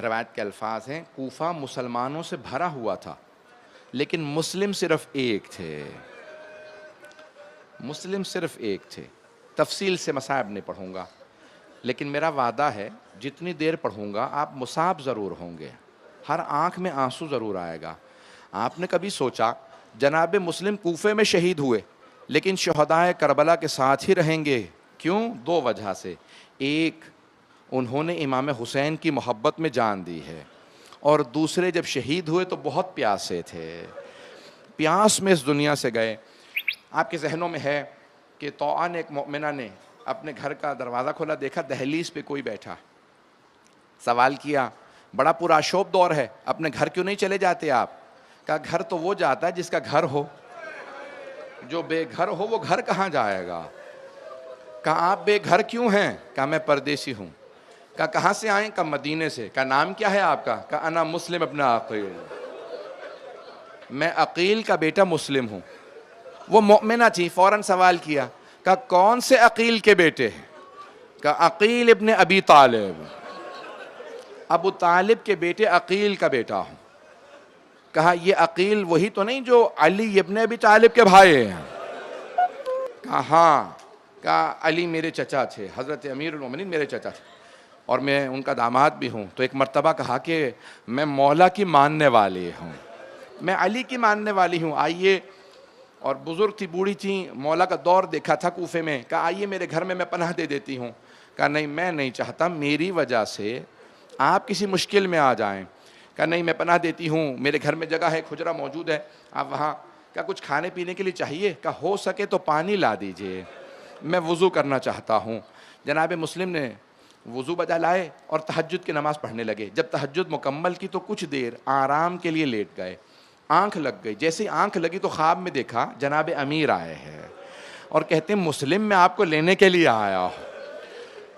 روایت کے الفاظ ہیں کوفہ مسلمانوں سے بھرا ہوا تھا لیکن مسلم صرف ایک تھے، مسلم صرف ایک تھے۔ تفصیل سے مصائب نہیں پڑھوں گا لیکن میرا وعدہ ہے جتنی دیر پڑھوں گا آپ مصاب ضرور ہوں گے، ہر آنکھ میں آنسو ضرور آئے گا۔ آپ نے کبھی سوچا جناب مسلم کوفے میں شہید ہوئے لیکن شہدائے کربلا کے ساتھ ہی رہیں گے؟ کیوں؟ دو وجہ سے۔ ایک، انہوں نے امام حسین کی محبت میں جان دی ہے، اور دوسرے جب شہید ہوئے تو بہت پیاسے تھے، پیاس میں اس دنیا سے گئے۔ آپ کے ذہنوں میں ہے کہ طوعا نے، ایک مؤمنہ نے اپنے گھر کا دروازہ کھولا، دیکھا دہلیز پہ کوئی بیٹھا، سوال کیا بڑا پرآشوب دور ہے، اپنے گھر کیوں نہیں چلے جاتے آپ؟ کہا گھر تو وہ جاتا ہے جس کا گھر ہو، جو بے گھر ہو وہ گھر کہاں جائے گا؟ کہا آپ بے گھر کیوں ہیں؟ کہا میں پردیسی ہوں۔ کہا کہاں سے آئیں؟ کہا مدینے سے۔ کہا نام کیا ہے آپ کا؟ کہا انا مسلم ابن عقیل، میں عقیل کا بیٹا مسلم ہوں۔ وہ مؤمنہ تھی، فوراً سوال کیا، کہا کون سے عقیل کے بیٹے ہیں؟ کہا عقیل ابن ابی طالب، ابو طالب کے بیٹے عقیل کا بیٹا ہوں۔ کہا یہ عقیل وہی تو نہیں جو علی ابن ابی طالب کے بھائی ہیں؟ کہا ہاں۔ کہا علی میرے چچا تھے، حضرت امیر المومنین میرے چچا تھے، اور میں ان کا داماد بھی ہوں۔ تو ایک مرتبہ کہا کہ میں مولا کی ماننے والی ہوں، میں علی کی ماننے والی ہوں، آئیے۔ اور بزرگ تھی، بوڑھی تھی، مولا کا دور دیکھا تھا کوفے میں۔ کہا آئیے میرے گھر میں پناہ دے دیتی ہوں۔ کہا نہیں میں نہیں چاہتا میری وجہ سے آپ کسی مشکل میں آ جائیں۔ کہا نہیں میں پناہ دیتی ہوں، میرے گھر میں جگہ ہے، ایک حجرہ موجود ہے، آپ وہاں۔ کہا کچھ کھانے پینے کے لیے چاہیے؟ کہا ہو سکے تو پانی لا دیجئے، میں وضو کرنا چاہتا ہوں۔ جناب مسلم نے وضو بجا لائے اور تہجد کی نماز پڑھنے لگے۔ جب تہجد مکمل کی تو کچھ دیر آرام کے لیے لیٹ گئے، آنکھ لگ گئی۔ جیسے آنکھ لگی تو خواب میں دیکھا جناب امیر آئے ہیں اور کہتے ہیں مسلم میں آپ کو لینے کے لیے آیا ہوں۔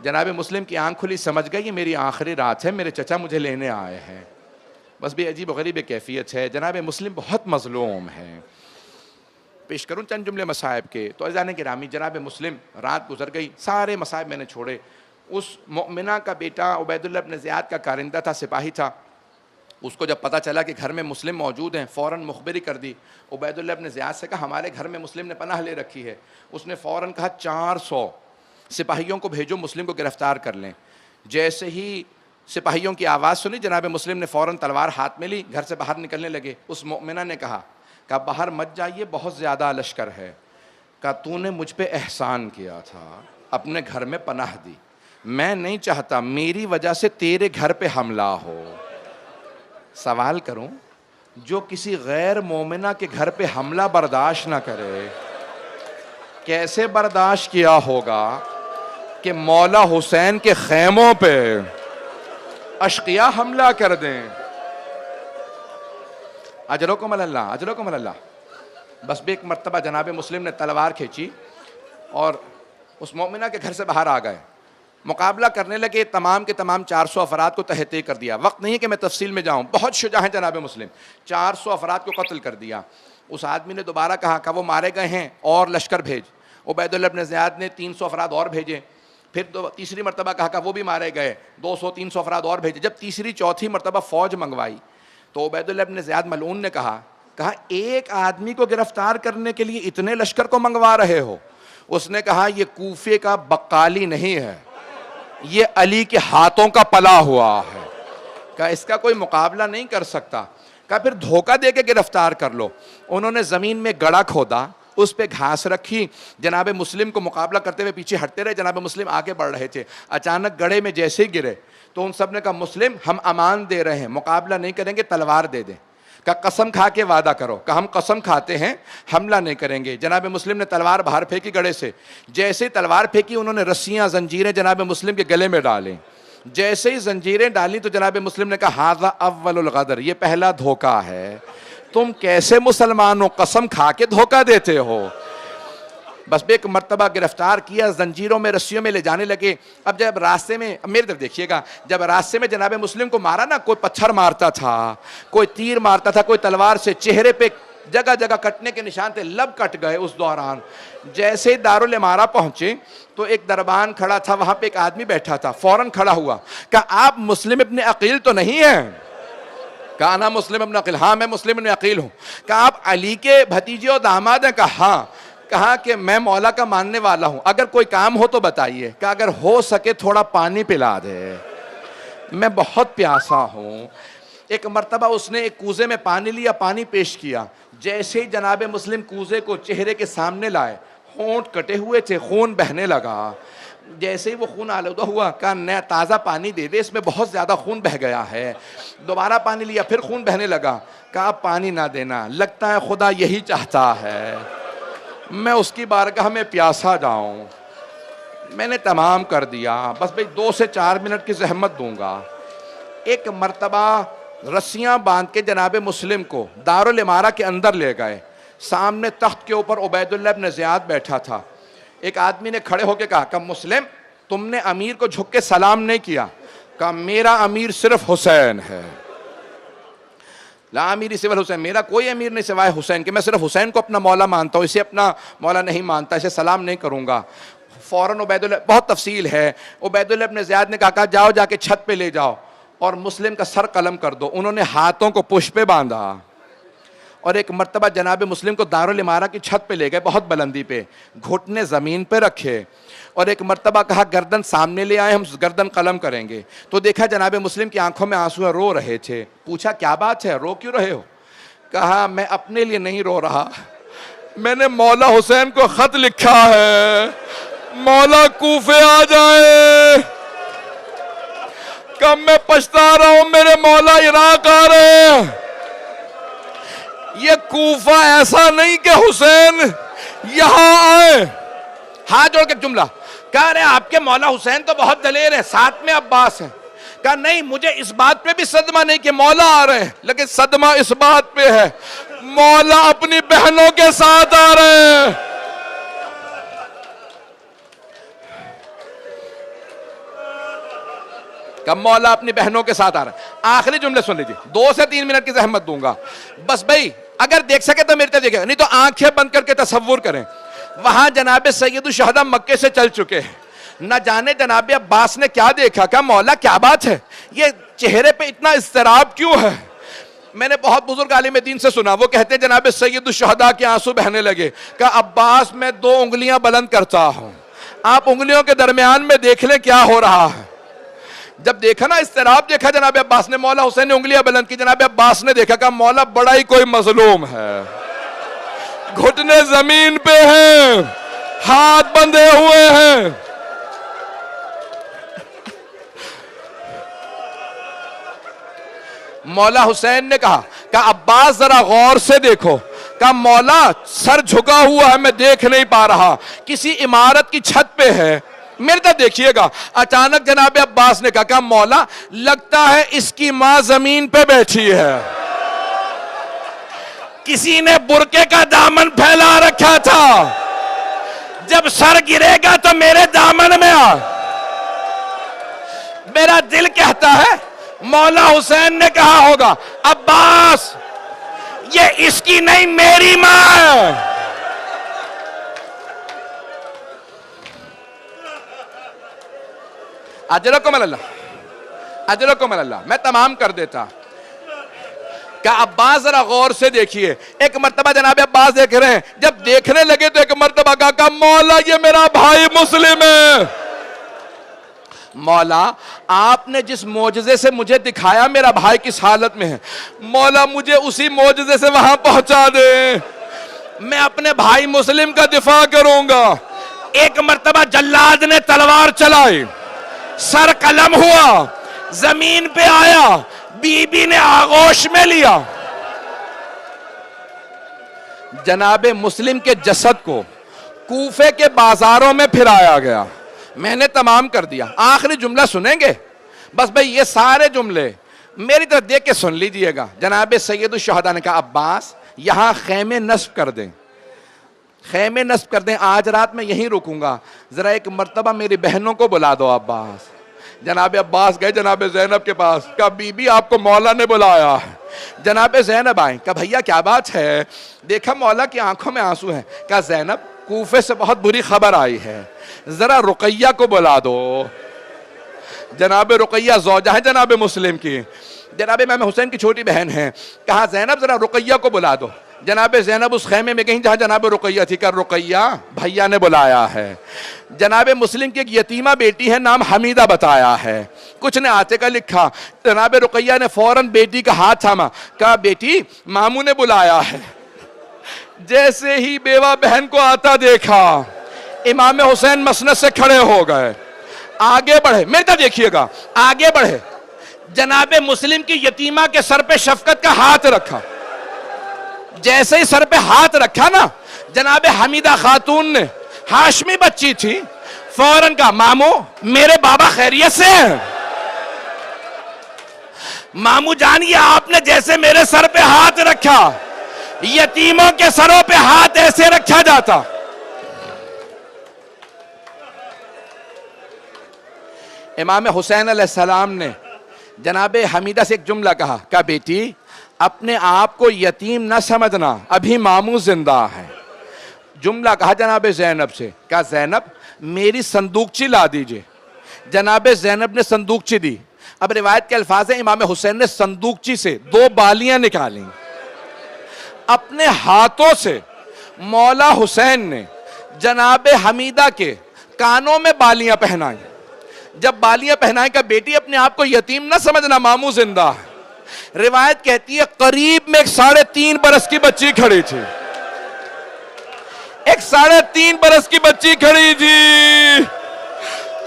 جناب مسلم کی آنکھ کھلی، سمجھ گئی یہ میری آخری رات ہے، میرے چچا مجھے لینے آئے ہیں۔ بس بھی عجیب و غریب کیفیت ہے، جناب مسلم بہت مظلوم ہے۔ پیش کروں چند جملے مصائب کے تو عزیزان گرامی، جناب مسلم رات گزر گئی، سارے مصائب میں نے چھوڑے۔ اس مؤمنہ کا بیٹا عبید اللہ بن زیاد کا کارندہ تھا، سپاہی تھا۔ اس کو جب پتہ چلا کہ گھر میں مسلم موجود ہیں، فوراً مخبری کر دی۔ عبید اللہ بن زیاد سے کہا ہمارے گھر میں مسلم نے پناہ لے رکھی ہے۔ اس نے فوراً کہا 400 سپاہیوں کو بھیجو، مسلم کو گرفتار کر لیں۔ جیسے ہی سپاہیوں کی آواز سنی، جناب مسلم نے فوراً تلوار ہاتھ میں لی، گھر سے باہر نکلنے لگے۔ اس مؤمنہ نے کہا باہر مت جائیے، بہت زیادہ لشکر ہے۔ کہا تو نے مجھ پہ احسان کیا تھا، اپنے گھر میں پناہ دی، میں نہیں چاہتا میری وجہ سے تیرے گھر پہ حملہ ہو۔ سوال کروں، جو کسی غیر مومنہ کے گھر پہ حملہ برداشت نہ کرے، کیسے برداشت کیا ہوگا کہ مولا حسین کے خیموں پہ اشقیاء حملہ کر دیں؟ اجرکم اللہ، اجرکم اللہ۔ بس بھی ایک مرتبہ جناب مسلم نے تلوار کھینچی اور اس مومنہ کے گھر سے باہر آ گئے، مقابلہ کرنے لگے۔ تمام کے تمام 400 افراد کو تہہ کر دیا۔ وقت نہیں کہ میں تفصیل میں جاؤں، بہت شجاع ہیں جناب مسلم۔ 400 افراد کو قتل کر دیا۔ اس آدمی نے دوبارہ کہا کہ وہ مارے گئے ہیں اور لشکر بھیج۔ عبید اللہ بن زیاد نے 300 افراد اور بھیجے۔ پھر تیسری مرتبہ کہا کہ وہ بھی مارے گئے، 200-300 افراد اور بھیجے۔ جب تیسری چوتھی مرتبہ فوج منگوائی تو عبید اللہ بن زیاد ملعون نے کہا ایک آدمی کو گرفتار کرنے کے لیے اتنے لشکر کو منگوا رہے ہو؟ اس نے کہا یہ کوفے کا بقالی نہیں ہے، یہ علی کے ہاتھوں کا پلا ہوا ہے، کہا اس کا کوئی مقابلہ نہیں کر سکتا۔ کہا پھر دھوکہ دے کے گرفتار کر لو۔ انہوں نے زمین میں گڑھا کھودا، اس پہ گھاس رکھی، جناب مسلم کو مقابلہ کرتے ہوئے پیچھے ہٹتے رہے۔ جناب مسلم آگے بڑھ رہے تھے، اچانک گڑھے میں جیسے ہی گرے تو ان سب نے کہا مسلم ہم امان دے رہے ہیں، مقابلہ نہیں کریں گے، تلوار دے دیں۔ کہا قسم کھا کے وعدہ کرو۔ کہا ہم قسم کھاتے ہیں حملہ نہیں کریں گے۔ جناب مسلم نے تلوار باہر پھینکی گڑھے سے، جیسے ہی تلوار پھینکی انہوں نے رسیاں زنجیریں جناب مسلم کے گلے میں ڈالیں۔ جیسے ہی زنجیریں ڈالی تو جناب مسلم نے کہا ھذا اول الغدر، یہ پہلا دھوکہ ہے، تم کیسے مسلمان ہو، قسم کھا کے دھوکہ دیتے ہو۔ بس ایک مرتبہ گرفتار کیا، زنجیروں میں رسیوں میں لے جانے لگے۔ اب جب راستے میں، اب میری طرف دیکھیے گا، جب راستے میں جناب مسلم کو مارا نا، کوئی پتھر مارتا تھا، کوئی تیر مارتا تھا، کوئی تلوار سے، چہرے پہ جگہ جگہ کٹنے کے نشان تھے، لب کٹ گئے اس دوران۔ جیسے ہی دارالامارہ پہنچے تو ایک دربان کھڑا تھا، وہاں پہ ایک آدمی بیٹھا تھا، فوراً کھڑا ہوا، کہا آپ مسلم ابن عقیل تو نہیں ہیں؟ کہا انا مسلم ابن عقیل، ہاں میں مسلم ابن عقیل ہوں۔ کہا آپ علی کے بھتیجے اور داماد ہیں؟ کہا ہاں۔ کہا کہ میں مولا کا ماننے والا ہوں، اگر کوئی کام ہو تو بتائیے۔ کہا اگر ہو سکے تھوڑا پانی پلا دے، میں بہت پیاسا ہوں۔ ایک مرتبہ اس نے ایک کوزے میں پانی لیا، پانی پیش کیا، جیسے ہی جناب مسلم کوزے کو چہرے کے سامنے لائے، ہونٹ کٹے ہوئے تھے، خون بہنے لگا۔ جیسے ہی وہ خون آلودہ ہوا، کہا نیا تازہ پانی دے دے، اس میں بہت زیادہ خون بہ گیا ہے۔ دوبارہ پانی لیا، پھر خون بہنے لگا، کہا پانی نہ دینا، لگتا ہے خدا یہی چاہتا ہے میں اس کی بارگاہ میں پیاسا جاؤں۔ میں نے تمام کر دیا، بس بھئی 2 سے 4 منٹ کی زحمت دوں گا۔ ایک مرتبہ رسیاں باندھ کے جناب مسلم کو دارالامارہ کے اندر لے گئے۔ سامنے تخت کے اوپر عبید اللہ ابن زیاد بیٹھا تھا۔ ایک آدمی نے کھڑے ہو کے کہا کہ مسلم تم نے امیر کو جھک کے سلام نہیں کیا۔ کہا میرا امیر صرف حسین ہے، لا امیری سوائے حسین، میرا کوئی امیر نہیں سوائے حسین، کہ میں صرف حسین کو اپنا مولا مانتا ہوں، اسے اپنا مولا نہیں مانتا، اسے سلام نہیں کروں گا۔ فوراً عبید اللہ، بہت تفصیل ہے، عبید اللہ ابن زیاد نے کہا جاؤ جا کے چھت پہ لے جاؤ اور مسلم کا سر قلم کر دو۔ انہوں نے ہاتھوں کو پشت پہ باندھا اور ایک مرتبہ جناب مسلم کو دارالامارہ کی چھت پہ لے گئے، بہت بلندی پہ، گھٹنے زمین پہ رکھے اور ایک مرتبہ کہا گردن سامنے لے آئے، ہم گردن قلم کریں گے۔ تو دیکھا جناب مسلم کی آنکھوں میں آنسو ہیں، رو رہے تھے۔ پوچھا کیا بات ہے، رو کیوں رہے ہو؟ کہا میں اپنے لیے نہیں رو رہا، میں نے مولا حسین کو خط لکھا ہے مولا کوفے آ جائے، کب میں پچھتا رہا ہوں میرے مولا عراق آ رہے ہیں۔ یہ کوفہ ایسا نہیں کہ حسین یہاں آئے۔ ہاتھ جوڑ کے جملہ کہہ رہے ہیں آپ کے مولا حسین تو بہت دلیر ہیں، ساتھ میں عباس ہیں۔ کہا نہیں، مجھے اس بات پہ بھی صدمہ نہیں کہ مولا آ رہے ہیں، لیکن صدمہ اس بات پہ ہے مولا اپنی بہنوں کے ساتھ آ رہے ہیں۔ کہ مولا اپنی بہنوں کے ساتھ آ رہا ہے۔ آخری جملے سن لیجیے، 2 سے 3 منٹ کی زحمت دوں گا بس بھائی، اگر دیکھ سکے تو میرے طرف دیکھیں، نہیں تو آنکھیں بند کر کے تصور کریں۔ وہاں جناب سید الشہداء مکے سے چل چکے ہیں، نہ جانے جناب عباس نے کیا دیکھا، کہا مولا کیا بات ہے، یہ چہرے پہ اتنا اضطراب کیوں ہے؟ میں نے بہت بزرگ عالم دین سے سنا، وہ کہتے ہیں جناب سید الشہداء کے آنسو بہنے لگے۔ کہا عباس میں 2 انگلیاں بلند کرتا ہوں، آپ انگلیوں کے درمیان میں دیکھ لیں کیا ہو رہا ہے۔ جب دیکھا نا اضطراب دیکھا جناب عباس نے، مولا حسین نے انگلیاں بلند کی، جناب عباس نے دیکھا، کہا مولا بڑا ہی کوئی مظلوم ہے، گھٹنے زمین پہ ہیں، ہاتھ بندھے ہوئے ہیں۔ مولا حسین نے کہا کہ عباس ذرا غور سے دیکھو۔ کہا مولا سر جھکا ہوا ہے، میں دیکھ نہیں پا رہا، کسی عمارت کی چھت پہ ہے، میرے طرف دیکھیے گا۔ اچانک جناب عباس نے کہا مولا لگتا ہے اس کی ماں زمین پہ بیٹھی ہے، کسی نے برقعے کا دامن پھیلا رکھا تھا، جب سر گرے گا تو میرے دامن میں آ۔ میرا دل کہتا ہے مولا حسین نے کہا ہوگا عباس یہ اس کی نہیں میری ماں ہے۔ اجرکم اللہ، اجرکم اللہ۔ میں تمام کر دیتا کہ عباس ذرا غور سے دیکھیے۔ ایک مرتبہ جناب عباس دیکھ رہے ہیں، جب دیکھنے لگے تو ایک مرتبہ کہا مولا یہ میرا بھائی مسلم ہے۔ مولا آپ نے جس معجزے سے مجھے دکھایا میرا بھائی کس حالت میں ہے، مولا مجھے اسی معجزے سے وہاں پہنچا دے، میں اپنے بھائی مسلم کا دفاع کروں گا۔ ایک مرتبہ جلاد نے تلوار چلائی، سر قلم ہوا، زمین پہ آیا، بی بی نے آغوش میں لیا۔ جناب مسلم کے جسد کو کوفے کے بازاروں میں پھرایا گیا۔ میں نے تمام کر دیا۔ آخری جملہ سنیں گے بس بھئی، یہ سارے جملے میری طرف دیکھ کے سن لیجئے گا۔ جناب سید الشہداء نے کہا عباس یہاں خیمے نصب کر دیں، خیمے نصب کر دیں، آج رات میں یہیں رکوں گا، ذرا ایک مرتبہ میری بہنوں کو بلا دو عباس۔ جناب عباس گئے جناب زینب کے پاس، کہا بی بی آپ کو مولا نے بلایا ہے۔ جناب زینب آئیں، کہا بھیا کیا بات ہے؟ دیکھا مولا کی آنکھوں میں آنسو ہیں، کہا زینب کوفے سے بہت بری خبر آئی ہے، ذرا رقیہ کو بلا دو۔ جناب رقیہ زوجہ ہے جناب مسلم کی، جناب امام حسین کی چھوٹی بہن ہے، کہا زینب ذرا رقیہ کو بلا دو۔ جناب زینب اس خیمے میں گئیں جہاں جناب رقیہ تھی، کہا رقیہ بھیا نے بلایا ہے۔ جناب مسلم کی ایک یتیمہ بیٹی ہے، نام حمیدہ بتایا ہے، کچھ نے آتے کا لکھا۔ جناب رقیہ نے فوراً بیٹی کا ہاتھ تھاما، کہا بیٹی ماموں نے بلایا ہے۔ جیسے ہی بیوہ بہن کو آتا دیکھا، امام حسین مسند سے کھڑے ہو گئے، آگے بڑھے، میرے طرف دیکھیے گا، آگے بڑھے، جناب مسلم کی یتیمہ کے سر پہ شفقت کا ہاتھ رکھا۔ جیسے ہی سر پہ ہاتھ رکھا نا، جناب حمیدہ خاتون نے، ہاشمی بچی تھی، فوراً کہا ماموں میرے بابا خیریت سے ہیں؟ ماموں جانیے آپ نے جیسے میرے سر پہ ہاتھ رکھا، یتیموں کے سروں پہ ہاتھ ایسے رکھا جاتا۔ امام حسین علیہ السلام نے جناب حمیدہ سے ایک جملہ کہا، کہا بیٹی اپنے آپ کو یتیم نہ سمجھنا، ابھی ماموں زندہ ہے۔ جملہ کہا جناب زینب سے، کہا زینب میری صندوقچی لا دیجئے۔ جناب زینب نے صندوقچی دی۔ اب روایت کے الفاظ ہیں، امام حسین نے صندوقچی سے 2 بالیاں نکالیں، اپنے ہاتھوں سے مولا حسین نے جناب حمیدہ کے کانوں میں بالیاں پہنائیں۔ جب بالیاں پہنائیں کہ بیٹی اپنے آپ کو یتیم نہ سمجھنا، ماموں زندہ ہے۔ روایت کہتی ہے قریب میں ایک 3.5 برس کی بچی کھڑی تھی، ایک 3.5 برس کی بچی کھڑی تھی،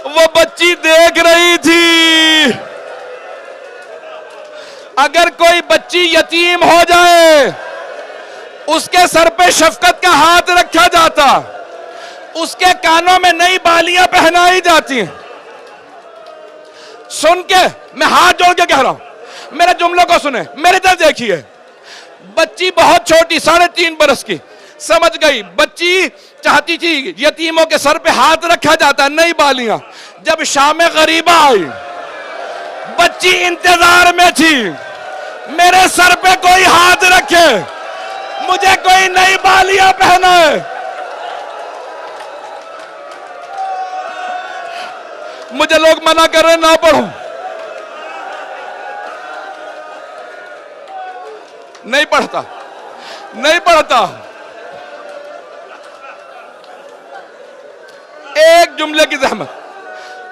وہ بچی دیکھ رہی تھی اگر کوئی بچی یتیم ہو جائے اس کے سر پہ شفقت کا ہاتھ رکھا جاتا، اس کے کانوں میں نئی بالیاں پہنائی جاتی ہیں۔ سن کے میں ہاتھ جوڑ کے کہہ رہا ہوں، میرے جملوں کو سنیں، میرے طرف دیکھیے۔ بچی بہت چھوٹی 3.5 برس کی، سمجھ گئی، بچی چاہتی تھی یتیموں کے سر پہ ہاتھ رکھا جاتا، نئی بالیاں۔ جب شام غریبہ آئی، بچی انتظار میں تھی میرے سر پہ کوئی ہاتھ رکھے، مجھے کوئی نئی بالیاں پہنائے۔ مجھے لوگ منع کر رہے نہ پڑھوں، نہیں پڑھتا، نہیں پڑھتا۔ ایک جملے کی زحمت،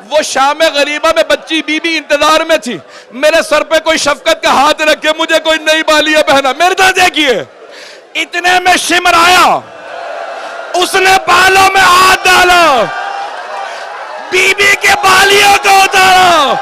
وہ شام غریبہ میں بچی بی بی انتظار میں تھی میرے سر پہ کوئی شفقت کا ہاتھ رکھے، مجھے کوئی نئی بالیاں پہنا۔ میرے طرف دیکھیے، اتنے میں شمر آیا، اس نے بالوں میں ہاتھ ڈالا، بی بی کے بالیوں کو اتارا،